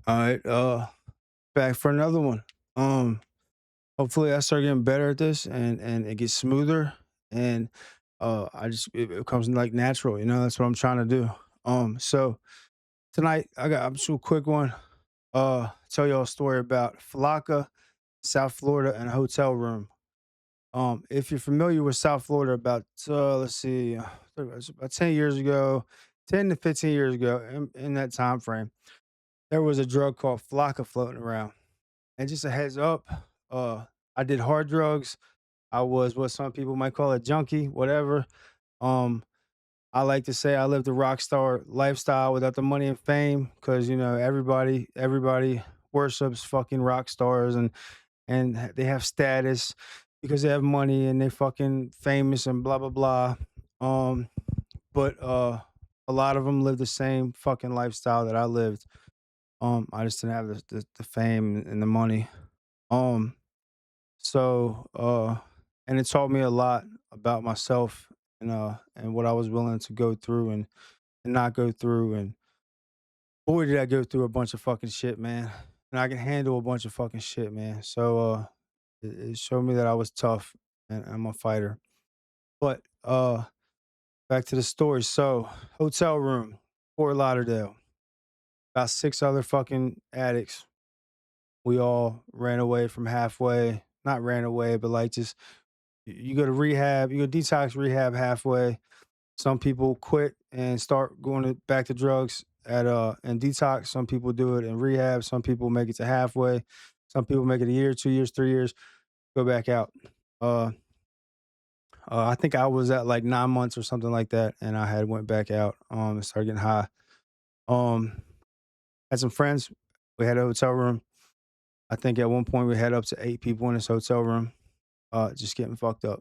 All right, back for another one. Um, Hopefully I start getting better at this and it gets smoother and I just it comes like natural, that's what I'm trying to do. So tonight I got I'm just a quick one. Tell y'all a story about Flakka, South Florida, and a hotel room. If you're familiar with South Florida, about let's see, about 10 years ago, 10 to 15 years ago, in that time frame, there was a drug called Flakka floating around. And just a heads up, I did hard drugs. I was what some people might call a junkie, whatever. Um, I like to say I lived a rock star lifestyle without the money and fame, because everybody worships fucking rock stars and they have status because they have money and they fucking famous and blah blah blah. Um, but a lot of them live the same fucking lifestyle that I lived. I just didn't have the fame and the money. Um, So, and it taught me a lot about myself and what I was willing to go through and not go through. And boy, did I go through a bunch of fucking shit, man. And I can handle a bunch of fucking shit, man. So, it showed me that I was tough and I'm a fighter. But back to the story. So, hotel room, Fort Lauderdale, about six other fucking addicts. We all ran away from halfway, not ran away, but like just you go to rehab, you go detox rehab halfway. Some people quit and start going back to drugs at in detox. Some people do it in rehab. Some people make it to halfway. Some people make it a year, 2 years, 3 years, go back out. Uh, I think I was at like 9 months or something like that, and I had went back out and started getting high. Um, had some friends. We had a hotel room. I think at one point we had up to 8 people in this hotel room, just getting fucked up.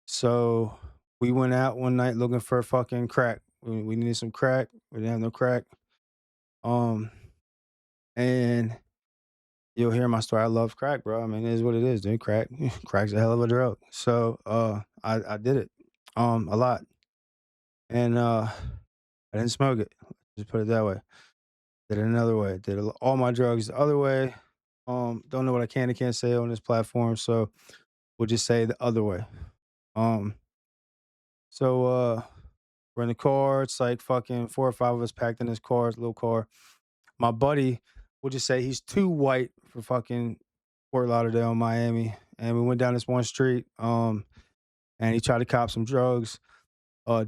So we went out one night looking for fucking crack. We needed some crack. We didn't have no crack. Um, and you'll hear my story. I love crack, bro. I mean, it is what it is, dude. Crack, crack's a hell of a drug. So, I did it, a lot, and I didn't smoke it. Just put it that way. Did it another way. Did all my drugs the other way. Don't know what I can and can't say on this platform, so we'll just say the other way. Um, so we're in the car. It's like fucking four or five of us packed in this car. It's a little car. My buddy, we'll just say he's too white for fucking Fort Lauderdale, Miami. And we went down this one street, and he tried to cop some drugs.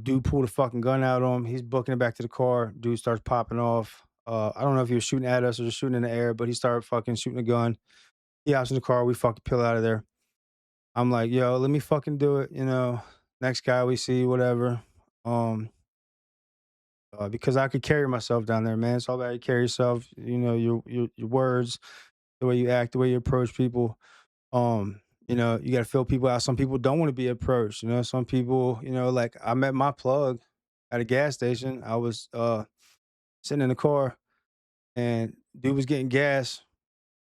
Dude pulled a fucking gun out on him. He's booking it back to the car. Dude starts popping off. I don't know if he was shooting at us or just shooting in the air, but he started fucking shooting a gun. He hops in the car. We fucking peel out of there. I'm like, yo, let me fucking do it. Next guy we see, whatever. Um, because I could carry myself down there, man. It's all about how you carry yourself. Your words, the way you act, the way you approach people. You got to fill people out. Some people don't want to be approached. Some people, like I met my plug at a gas station. I was sitting in the car, and dude was getting gas.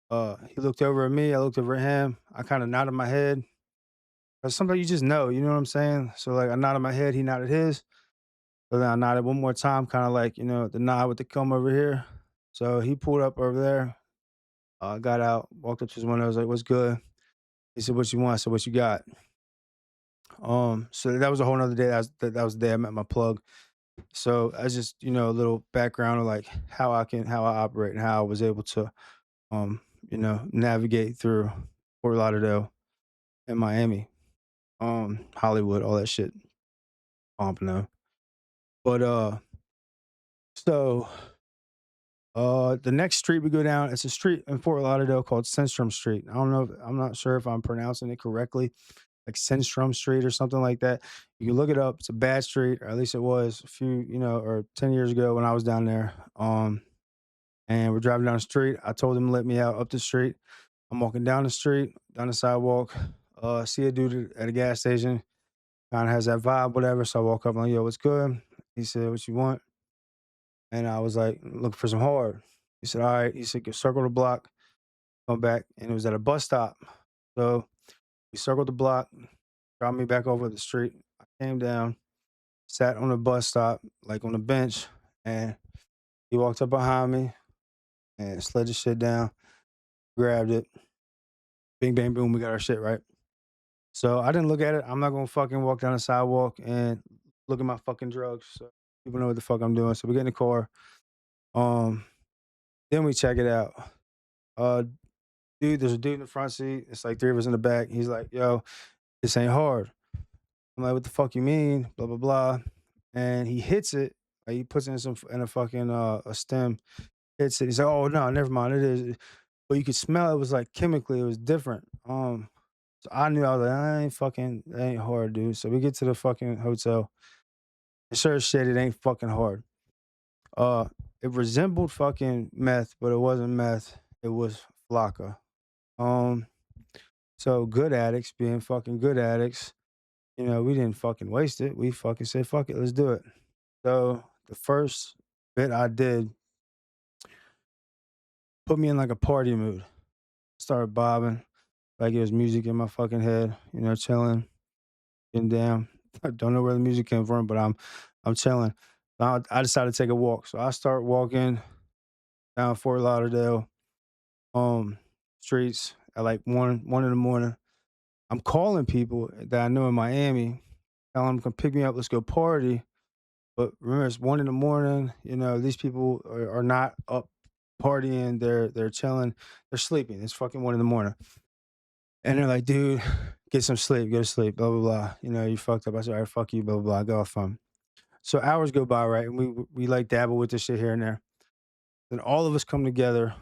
He looked over at me. I looked over at him. I kind of nodded my head. Cause sometimes you just know, you know what I'm saying? So like I nodded my head. He nodded his. So then I nodded one more time, kind of like, the nod with the come over here. So he pulled up over there. Got out, walked up to his window. I was like, "What's good?" He said, "What you want?" I said, "What you got?" So that was a whole nother day. That was the day I met my plug. So that's just a little background of like how I operate and how I was able to navigate through Fort Lauderdale and Miami, Hollywood, all that shit, Pompano. But so the next street we go down, it's a street in Fort Lauderdale called Centrum Street. I don't know. I'm not sure if I'm pronouncing it correctly, like Centrum Street or something like that. You can look it up. It's a bad street, or at least it was a few, or 10 years ago when I was down there. And we're driving down the street. I told him to let me out up the street. I'm walking down the street, down the sidewalk. See a dude at a gas station. Kind of has that vibe, whatever. So I walk up. I'm like, "Yo, what's good?" He said, "What you want?" And I was like, "Looking for some hard." He said, "All right." He said, "Go circle the block, come back." And it was at a bus stop. So we circled the block, dropped me back over the street. I came down, sat on the bus stop, like on the bench, and he walked up behind me, and slid the shit down, grabbed it, bing, bang, boom, we got our shit, right? So I didn't look at it. I'm not gonna fucking walk down the sidewalk and look at my fucking drugs. So people know what the fuck I'm doing. So we get in the car. Um, then we check it out. Uh, dude, there's a dude in the front seat. It's like three of us in the back. He's like, "Yo, this ain't hard." I'm like, "What the fuck you mean?" Blah blah blah. And he hits it. Like he puts it in a fucking a stem. Hits it. He's like, "Oh no, never mind. It is." But you could smell it was like chemically, it was different. So I knew I was like, I ain't fucking, that ain't hard, dude. So we get to the fucking hotel. And sure as shit, it ain't fucking hard. Uh, it resembled fucking meth, but it wasn't meth. It was Flakka. Um, so good addicts being fucking good addicts, we didn't fucking waste it. We fucking said, fuck it, let's do it. So the first bit I did put me in like a party mood. Started bobbing, like it was music in my fucking head, chilling, getting down. I don't know where the music came from, but I'm chilling. I decided to take a walk. So I start walking down Fort Lauderdale streets at like one in the morning. I'm calling people that I know in Miami, telling them to come pick me up, let's go party. But remember, it's 1 in the morning. These people are not up partying. They're chilling. They're sleeping. It's fucking 1 in the morning. And they're like, dude, get some sleep, go to sleep, blah, blah, blah. You fucked up. I said, all right, fuck you, blah, blah, blah. I go off phone. So hours go by, right? And we like dabble with this shit here and there. Then all of us come together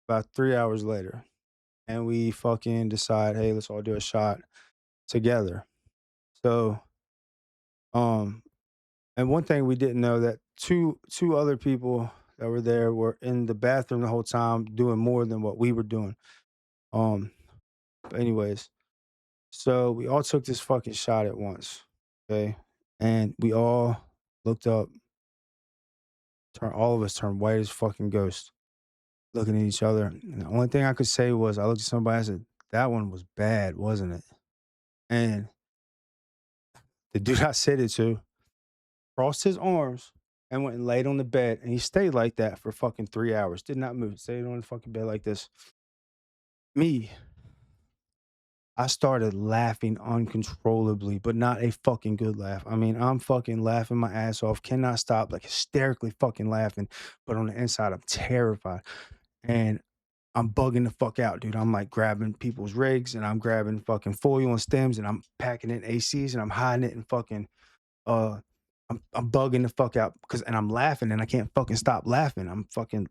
about 3 hours later and we fucking decide, hey, let's all do a shot together. So, um, and one thing we didn't know that two other people that were there were in the bathroom the whole time doing more than what we were doing. Um, but anyways, so we all took this fucking shot at once. Okay. And we all looked up, all of us turned white as fucking ghosts, looking at each other. And the only thing I could say was I looked at somebody, I said, that one was bad, wasn't it? And the dude I said it to crossed his arms and went and laid on the bed. And he stayed like that for fucking 3 hours. Did not move. Stayed on the fucking bed like this. Me, I started laughing uncontrollably, but not a fucking good laugh. I mean, I'm fucking laughing my ass off, cannot stop, like hysterically fucking laughing. But on the inside, I'm terrified. And I'm bugging the fuck out, dude. I'm like grabbing people's rigs and I'm grabbing fucking foil and stems and I'm packing it in ACs and I'm hiding it in fucking uh I'm bugging the fuck out because and I'm laughing and I can't fucking stop laughing. I'm fucking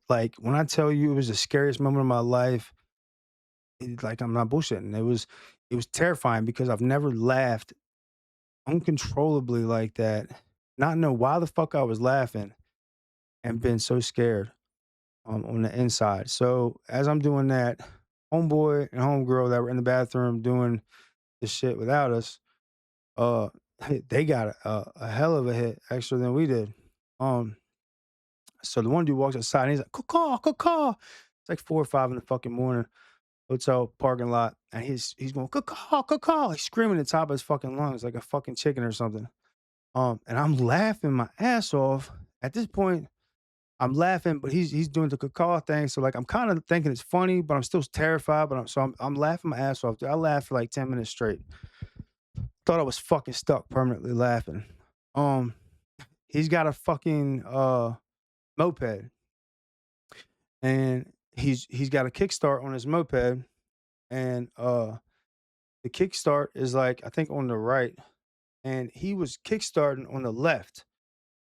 like when I tell you it was the scariest moment of my life, like I'm not bullshitting. It was terrifying because I've never laughed uncontrollably like that. Not know why the fuck I was laughing and been so scared on the inside. So as I'm doing that, homeboy and homegirl that were in the bathroom doing the shit without us, uh, they got a hell of a hit extra than we did. Um, so the one dude walks outside and he's like, "Caw, caw." It's like 4 or 5 in the fucking morning, hotel parking lot, and he's going, "Caw, caw." He's screaming at the top of his fucking lungs like a fucking chicken or something. And I'm laughing my ass off. At this point, I'm laughing, but he's doing the caw thing. So like I'm kind of thinking it's funny, but I'm still terrified. But I'm laughing my ass off. Dude. I laughed for like 10 minutes straight. Thought I was fucking stuck permanently laughing. Um, he's got a fucking moped, and he's got a kickstart on his moped, and the kickstart is like I think on the right, and he was kickstarting on the left.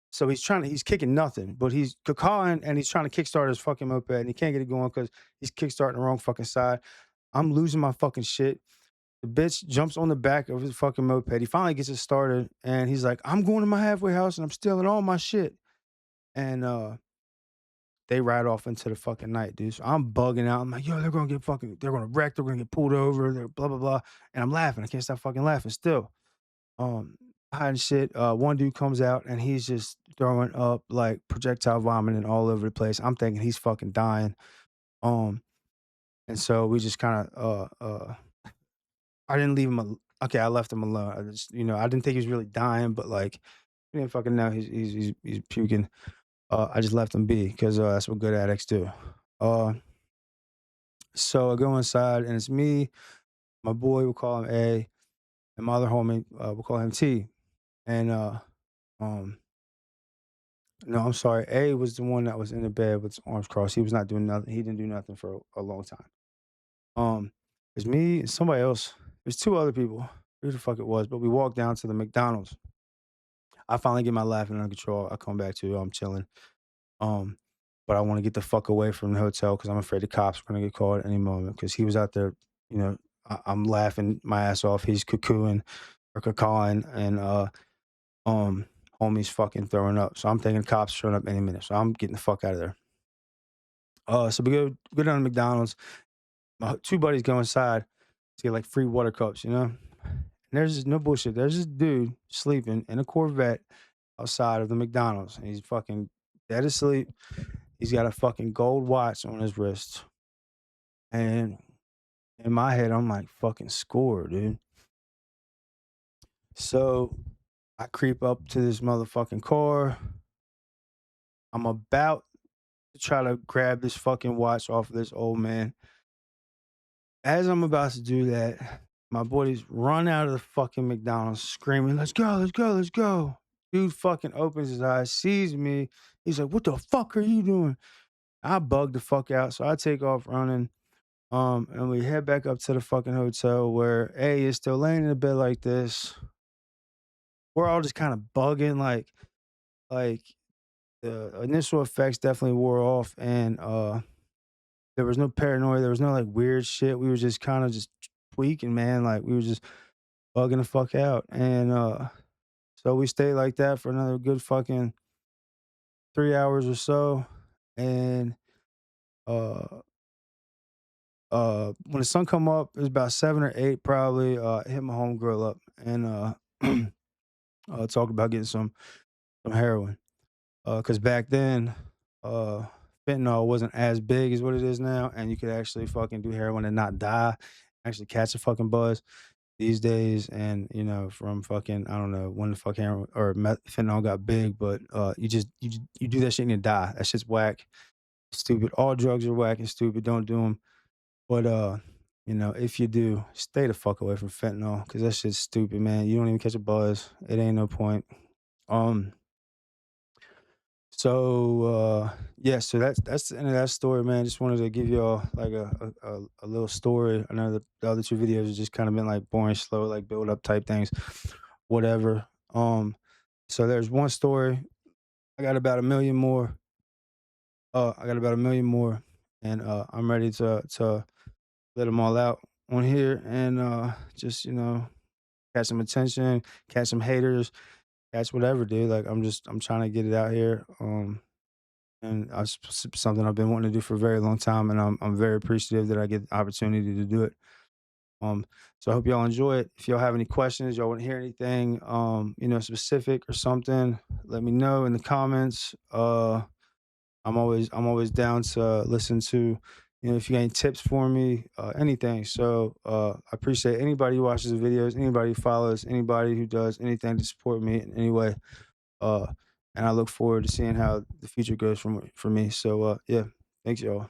So he's kicking nothing, but he's cacawing and he's trying to kickstart his fucking moped and he can't get it going because he's kickstarting the wrong fucking side. I'm losing my fucking shit. The bitch jumps on the back of his fucking moped. He finally gets it started and he's like, I'm going to my halfway house and I'm stealing all my shit. And they ride off into the fucking night, dude. So I'm bugging out. I'm like, yo, they're gonna wreck, they're gonna get pulled over, they're blah blah blah. And I'm laughing. I can't stop fucking laughing still. Um, hiding shit. One dude comes out and he's just throwing up like projectile vomiting all over the place. I'm thinking he's fucking dying. Um, and so we just kind of I didn't leave him. Okay, I left him alone. I just I didn't think he was really dying, but like I didn't fucking know he's puking. I just left them be because that's what good addicts do. Uh, so I go inside and it's me, my boy, we'll call him A, and my other homie, we'll call him T. And um, no, I'm sorry, A was the one that was in the bed with his arms crossed. He was not doing nothing. He didn't do nothing for a long time. It's me and somebody else. There's two other people. Who the fuck it was? But we walked down to the McDonald's. I finally get my laughing under control. I come back to I'm chilling. Um, but I want to get the fuck away from the hotel because I'm afraid the cops are gonna get called at any moment. Because he was out there, you know, I'm laughing my ass off. He's cuckooing or cacawing, and um, homie's fucking throwing up. So I'm thinking cops showing up any minute. So I'm getting the fuck out of there. So we go down to McDonald's. My two buddies go inside to get like free water cups, you know. And there's just no bullshit. There's this dude sleeping in a Corvette outside of the McDonald's, and he's fucking dead asleep. He's got a fucking gold watch on his wrist, and in my head, I'm like, "Fucking score, dude." So I creep up to this motherfucking car. I'm about to try to grab this fucking watch off of this old man. As I'm about to do that, my boys run out of the fucking McDonald's screaming, "Let's go, let's go, let's go." Dude fucking opens his eyes, sees me. He's like, "What the fuck are you doing?" I bug the fuck out, so I take off running. And we head back up to the fucking hotel where A is still laying in a bed like this. We're all just kind of bugging, like the initial effects definitely wore off, and there was no paranoia, there was no like weird shit. We were just kind of just tweaking, man. Like we were just bugging the fuck out, and so we stayed like that for another good fucking 3 hours or so, and uh when the sun come up, it was about 7 or 8 probably. I hit my homegirl up and talked about getting some heroin. Because back then, uh, fentanyl wasn't as big as what it is now, and you could actually fucking do heroin and not die, actually catch a fucking buzz these days. And from fucking I don't know when the fuck heroin or fentanyl got big, but you do that shit and you die. That shit's whack, stupid. All drugs are whack and stupid. Don't do them. But if you do, stay the fuck away from fentanyl because that shit's stupid, man. You don't even catch a buzz. It ain't no point. Um, yeah, so that's the end of that story, man. Just wanted to give y'all like a little story. I know the other two videos have just kind of been like boring, slow, like build up type things, whatever. So there's one story. I got about a million more. I got about a million more, and I'm ready to let them all out on here and just catch some attention, catch some haters, catch whatever, dude. Like I'm trying to get it out here. And something I've been wanting to do for a very long time, and I'm very appreciative that I get the opportunity to do it. Um, so I hope y'all enjoy it. If y'all have any questions, y'all want to hear anything, specific or something, let me know in the comments. I'm always down to listen to, if you got any tips for me, anything. So I appreciate anybody who watches the videos, anybody who follows, anybody who does anything to support me in any way. Uh, and I look forward to seeing how the future goes for me. So yeah, thanks y'all.